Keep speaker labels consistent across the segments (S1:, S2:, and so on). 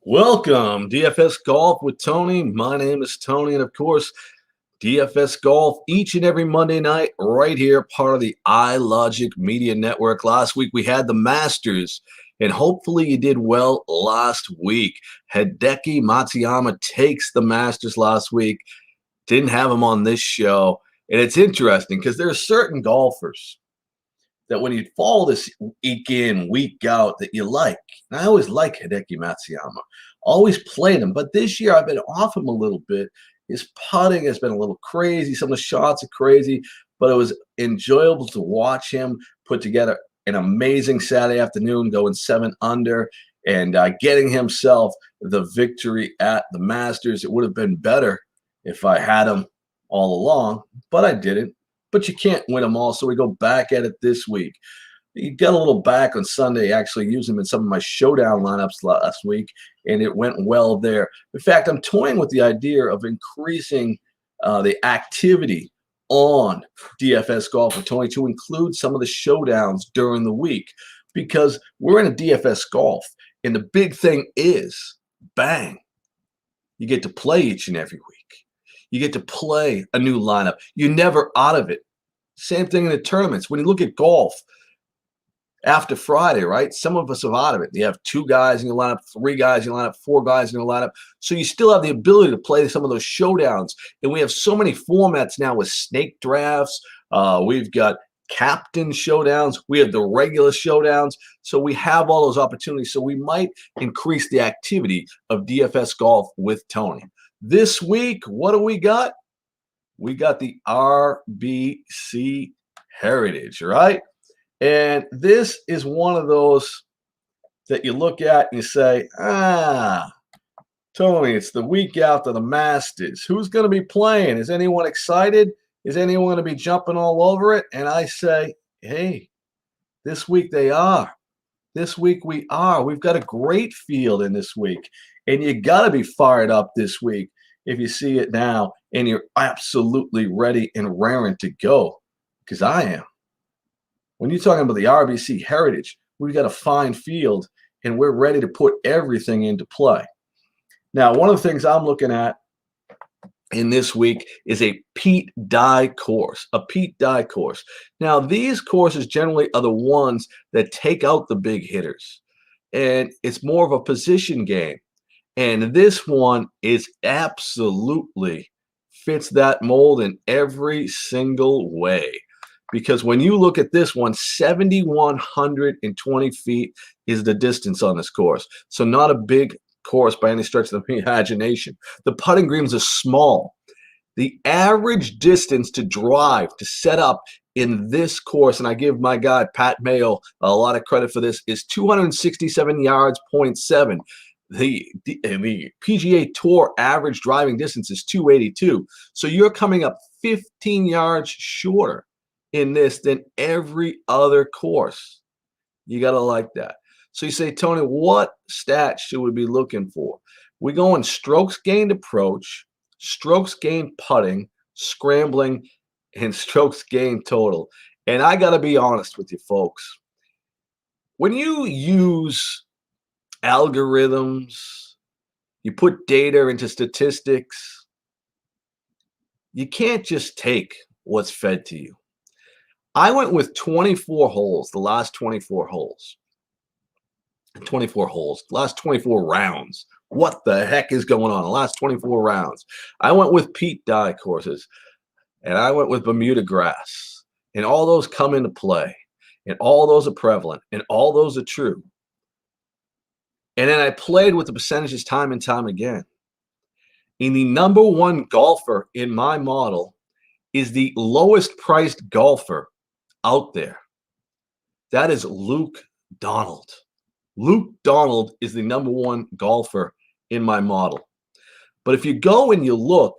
S1: Welcome, DFS Golf with Tony. My name is Tony, and of course, DFS Golf each and every Monday night, right here, part of the iLogic Media Network. Last week we had the Masters, and hopefully you did well last week. Hideki Matsuyama takes the Masters last week. Didn't have him on this show, and it's interesting because there are certain golfers that when you follow this week in, week out, that you like. And I always like Hideki Matsuyama. Always played him. But this year I've been off him a little bit. His putting has been a little crazy. Some of the shots are crazy. But it was enjoyable to watch him put together an amazing Saturday afternoon, going 7 under and getting himself the victory at the Masters. It would have been better if I had him all along, but I didn't. But you can't win them all, so we go back at it this week. You got a little back on Sunday, actually using them in some of my showdown lineups last week, and it went well there. In fact, I'm toying with the idea of increasing the activity on DFS Golf with Tony to include some of the showdowns during the week, because we're in a DFS Golf, and the big thing is, bang, you get to play each and every week. You get to play a new lineup. You're never out of it. Same thing in the tournaments. When you look at golf after Friday, right? Some of us are out of it. You have 2 guys in your lineup, 3 guys in your lineup, 4 guys in your lineup. So you still have the ability to play some of those showdowns. And we have so many formats now with snake drafts. We've got captain showdowns. We have the regular showdowns. So we have all those opportunities. So we might increase the activity of DFS Golf with Tony. This week, what do we got? We got the RBC Heritage, right? And this is one of those that you look at and you say, Tony, it's the week after the Masters. Who's going to be playing? Is anyone excited? Is anyone going to be jumping all over it? And I say, hey, this week they are. This week we are. We've got a great field in this week. And you got to be fired up this week if you see it now and you're absolutely ready and raring to go, because I am. When you're talking about the RBC Heritage, we've got a fine field and we're ready to put everything into play. Now, one of the things I'm looking at in this week is a Pete Dye course, Now, these courses generally are the ones that take out the big hitters, and it's more of a position game. And this one is absolutely fits that mold in every single way. Because when you look at this one, 7,120 feet is the distance on this course. So not a big course by any stretch of the imagination. The putting greens are small. The average distance to drive, to set up in this course, and I give my guy Pat Mayo a lot of credit for this, is 267 yards, 0.7. The PGA Tour average driving distance is 282. So you're coming up 15 yards shorter in this than every other course. You got to like that. So you say, Tony, what stats should we be looking for? We go in strokes gained approach, strokes gained putting, scrambling, and strokes gained total. And I got to be honest with you, folks. When you use algorithms, you put data into statistics, you can't just take what's fed to you. I went with 24 holes, the last 24 holes. 24 holes, last 24 rounds. What the heck is going on? The last 24 rounds. I went with Pete Dye courses, and I went with Bermuda grass. And all those come into play, and all those are prevalent, and all those are true. And then I played with the percentages time and time again. And the number one golfer in my model is the lowest priced golfer out there. That is Luke Donald. Luke Donald is the number one golfer in my model. But if you go and you look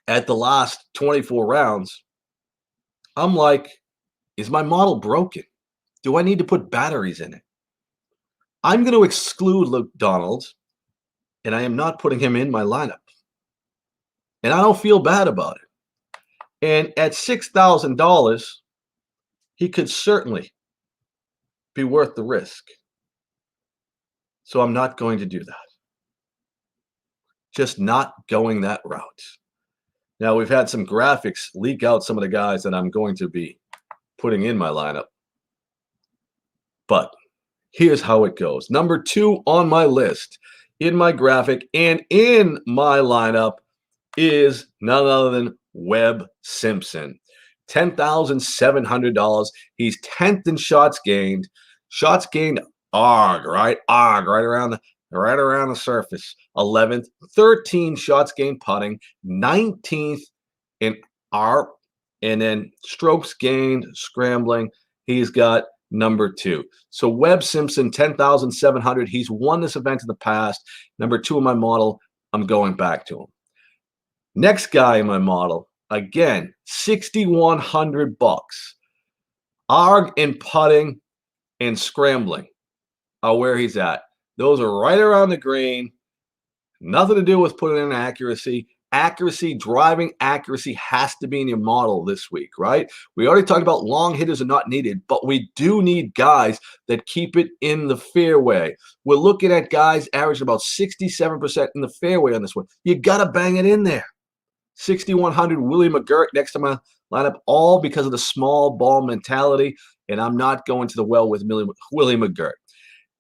S1: at the last 24 rounds, I'm like, is my model broken? Do I need to put batteries in it? I'm going to exclude Luke Donald, and I am not putting him in my lineup. And I don't feel bad about it. And at $6,000, he could certainly be worth the risk. So I'm not going to do that. Just not going that route. Now, we've had some graphics leak out some of the guys that I'm going to be putting in my lineup. But here's how it goes. Number 2 on my list, in my graphic and in my lineup, is none other than Webb Simpson. $10,700. He's 10th in shots gained. Shots gained, ARG, right? ARG, right around the surface. 11th, 13 shots gained putting, 19th in ARP, and then strokes gained, scrambling. He's got number 2. So Webb Simpson, 10,700. He's won this event in the past. Number 2 in my model. I'm going back to him. Next guy in my model, again, 6,100 bucks. ARG and putting and scrambling are where he's at. Those are right around the green. Nothing to do with putting in accuracy. Accuracy, driving accuracy has to be in your model this week, right? We already talked about long hitters are not needed, but we do need guys that keep it in the fairway. We're looking at guys averaging about 67% in the fairway on this one. You got to bang it in there. 6,100, Willie McGirt next to my lineup, all because of the small ball mentality, and I'm not going to the well with Willie McGirt.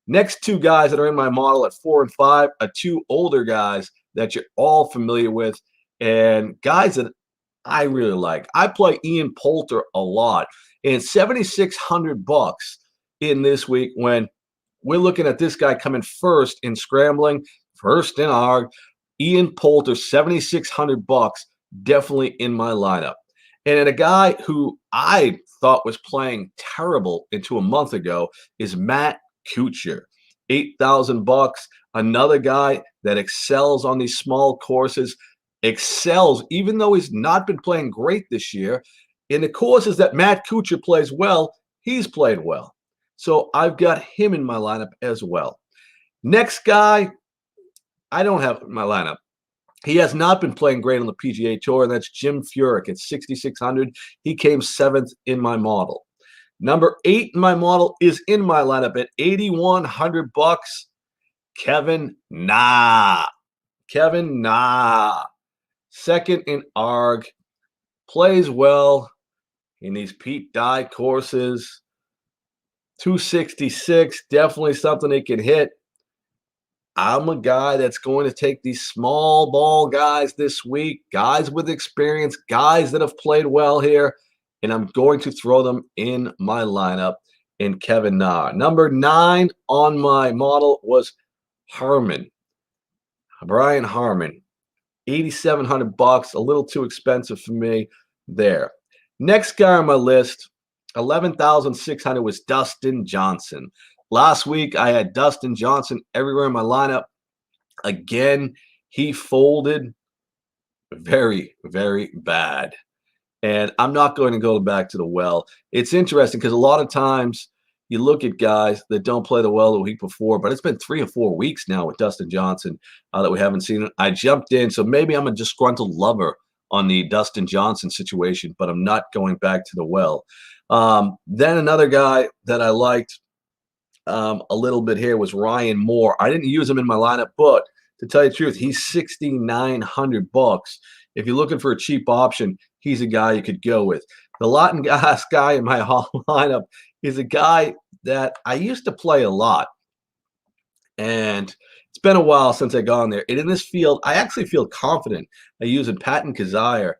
S1: Next 2 guys that are in my model at 4 and 5 are 2 older guys that you're all familiar with and guys that I really like. I play Ian Poulter a lot, and 7,600 bucks in this week when we're looking at this guy coming first in scrambling, first in ARG. Ian Poulter, 7,600 bucks, definitely in my lineup. And then a guy who I thought was playing terrible until a month ago is Matt Kuchar, 8,000 bucks. Another guy that excels on these small courses, excels even though he's not been playing great this year. In the courses that Matt Kuchar plays well, he's played well. So I've got him in my lineup as well. Next guy, I don't have in my lineup. He has not been playing great on the PGA Tour, and that's Jim Furyk at 6,600. He came 7th in my model. Number 8 in my model is in my lineup at 8,100 bucks. Kevin Na. Kevin Na. 2nd in ARG. Plays well in these Pete Dye courses. 266, definitely something he can hit. I'm a guy that's going to take these small ball guys this week, guys with experience, guys that have played well here, and I'm going to throw them in my lineup in Kevin Na. Number 9 on my model was Harman. Brian Harman, 8,700 bucks, a little too expensive for me there. Next guy on my list, 11,600, was Dustin Johnson. Last week, I had Dustin Johnson everywhere in my lineup. Again, he folded very, very bad. And I'm not going to go back to the well. It's interesting because a lot of times you look at guys that don't play the well the week before, but it's been 3 or 4 weeks now with Dustin Johnson that we haven't seen it. I jumped in, so maybe I'm a disgruntled lover on the Dustin Johnson situation, but I'm not going back to the well. Then another guy that I liked a little bit here was Ryan Moore. I didn't use him in my lineup, but to tell you the truth, he's 6,900 bucks. If you're looking for a cheap option, he's a guy you could go with. The Latin gas guy in my lineup is a guy that I used to play a lot, and it's been a while since I got on there. And in this field, I actually feel confident using Patton Kizzire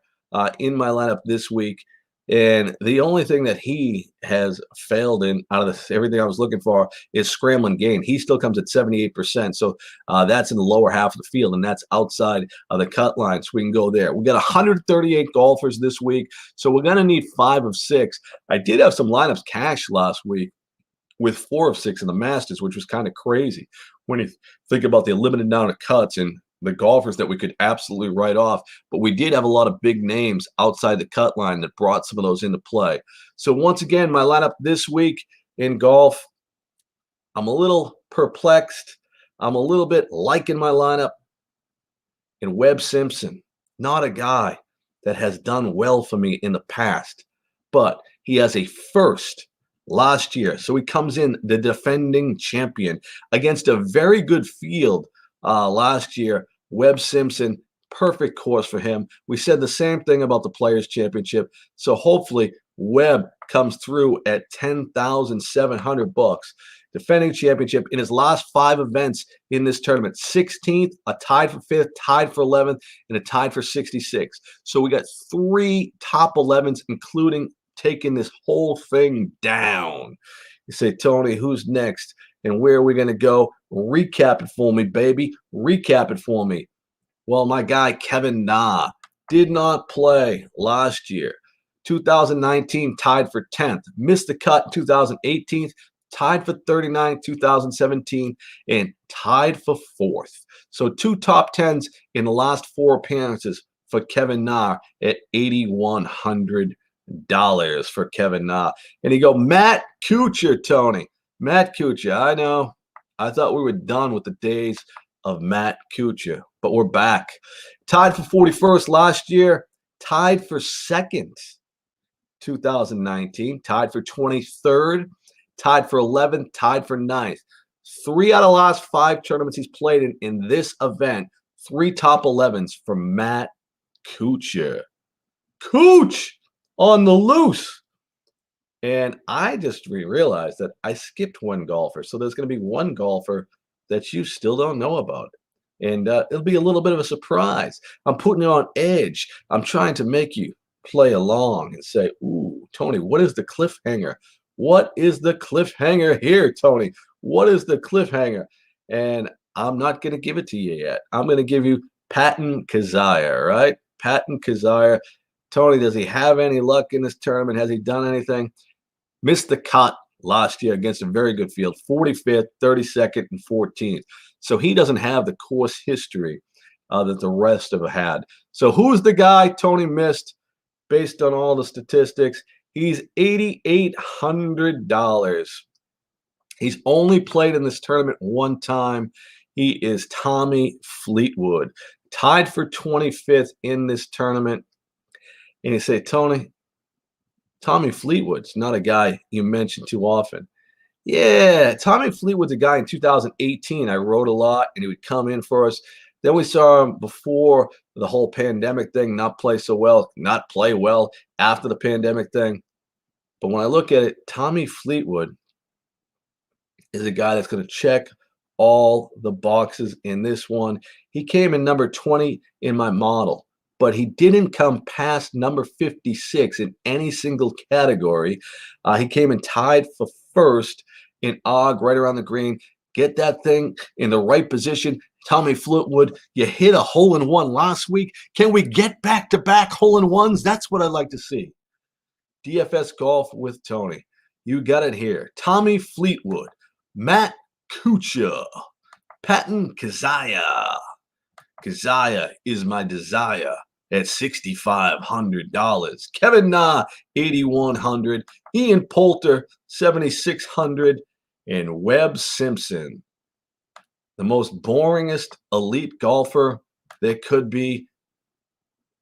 S1: in my lineup this week. And the only thing that he has failed in out of everything I was looking for is scrambling gain. He still comes at 78%. So that's in the lower half of the field, and that's outside of the cut line. So we can go there. We got 138 golfers this week. So we're going to need 5 of 6. I did have some lineups cash last week with 4 of 6 in the Masters, which was kind of crazy when you think about the limited amount of cuts and the golfers that we could absolutely write off. But we did have a lot of big names outside the cut line that brought some of those into play. So once again, my lineup this week in golf, I'm a little perplexed. I'm a little bit liking my lineup. And Webb Simpson, not a guy that has done well for me in the past, but he has a first last year. So he comes in the defending champion against a very good field last year. Webb Simpson, perfect course for him. We said the same thing about the Players Championship. So hopefully Webb comes through at $10,700. Defending championship in his last 5 events in this tournament. 16th, a tied for 5th, tied for 11th, and a tied for 66. So we got 3 top 11s, including taking this whole thing down. You say, Tony, who's next? And where are we going to go? Recap it for me, baby. Recap it for me. Well, my guy, Kevin Na, did not play last year. 2019, tied for 10th. Missed the cut in 2018, tied for 39, 2017, and tied for 4th. So 2 top 10s in the last 4 appearances for Kevin Na at $8,100 for Kevin Na. And you go, Matt Kuchar, Tony. Matt Kuchar, I know. I thought we were done with the days of Matt Kuchar, but we're back. Tied for 41st last year, tied for 2nd, 2019, tied for 23rd, tied for 11th, tied for 9th. 3 out of the last 5 tournaments he's played in this event, 3 top 11s for Matt Kuchar. Cooch on the loose. And I just realized that I skipped one golfer. So there's going to be one golfer that you still don't know about. And it'll be a little bit of a surprise. I'm putting you on edge. I'm trying to make you play along and say, ooh, Tony, what is the cliffhanger? What is the cliffhanger here, Tony? What is the cliffhanger? And I'm not going to give it to you yet. I'm going to give you Patton Kizzire, right? Patton Kizzire. Tony, does he have any luck in this tournament? Has he done anything? Missed the cut last year against a very good field, 45th, 32nd, and 14th. So he doesn't have the course history that the rest of them had. So who's the guy Tony missed based on all the statistics? He's $8,800. He's only played in this tournament one time. He is Tommy Fleetwood, tied for 25th in this tournament. And you say, Tony, Tommy Fleetwood's not a guy you mention too often. Yeah, Tommy Fleetwood's a guy in 2018. I wrote a lot, and he would come in for us. Then we saw him before the whole pandemic thing not play so well, not play well after the pandemic thing. But when I look at it, Tommy Fleetwood is a guy that's going to check all the boxes in this one. He came in number 20 in my model, but he didn't come past number 56 in any single category. He came in tied for first in OG, right around the green. Get that thing in the right position. Tommy Fleetwood, you hit a hole-in-one last week. Can we get back-to-back hole-in-ones? That's what I'd like to see. DFS Golf with Tony. You got it here. Tommy Fleetwood, Matt Kuchar, Patton Kizzire. Kizzire is my desire at $6,500. Kevin Na, $8,100. Ian Poulter, $7,600. And Webb Simpson, the most boringest elite golfer there could be,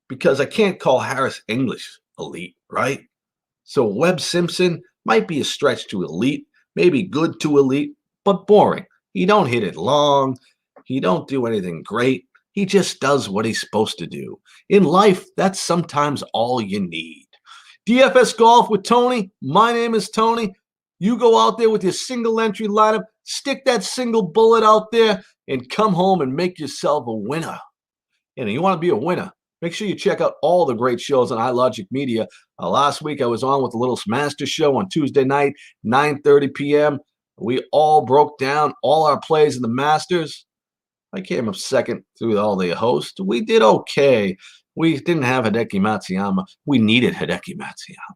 S1: because I can't call Harris English elite, right? So Webb Simpson might be a stretch to elite, maybe good to elite, but boring. He don't hit it long. He don't do anything great. He just does what he's supposed to do. In life, that's sometimes all you need. DFS Golf with Tony. My name is Tony. You go out there with your single entry lineup, stick that single bullet out there, and come home and make yourself a winner. And if you want to be a winner, make sure you check out all the great shows on iLogic Media. Last week, I was on with the Little Master Show on Tuesday night, 9:30 p.m. We all broke down all our plays in the Masters. I came up second through all the hosts. We did okay. We didn't have Hideki Matsuyama. We needed Hideki Matsuyama.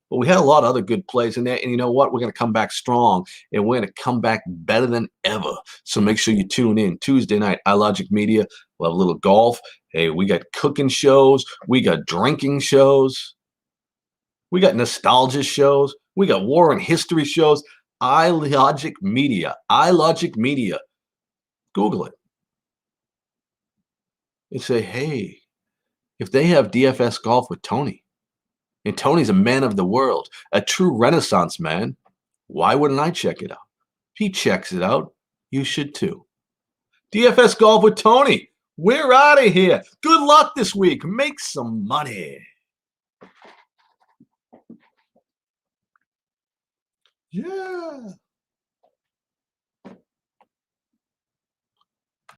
S1: But we had a lot of other good plays in there. And you know what? We're going to come back strong. And we're going to come back better than ever. So make sure you tune in. Tuesday night, iLogic Media. We'll have a little golf. Hey, we got cooking shows. We got drinking shows. We got nostalgia shows. We got war and history shows. iLogic Media. iLogic Media. Google it. And say, hey, if they have DFS Golf with Tony, and Tony's a man of the world, a true Renaissance man, Why wouldn't I check it out? If he checks it out, you should too. DFS Golf with Tony. We're out of here. Good luck this week. Make some money. Yeah.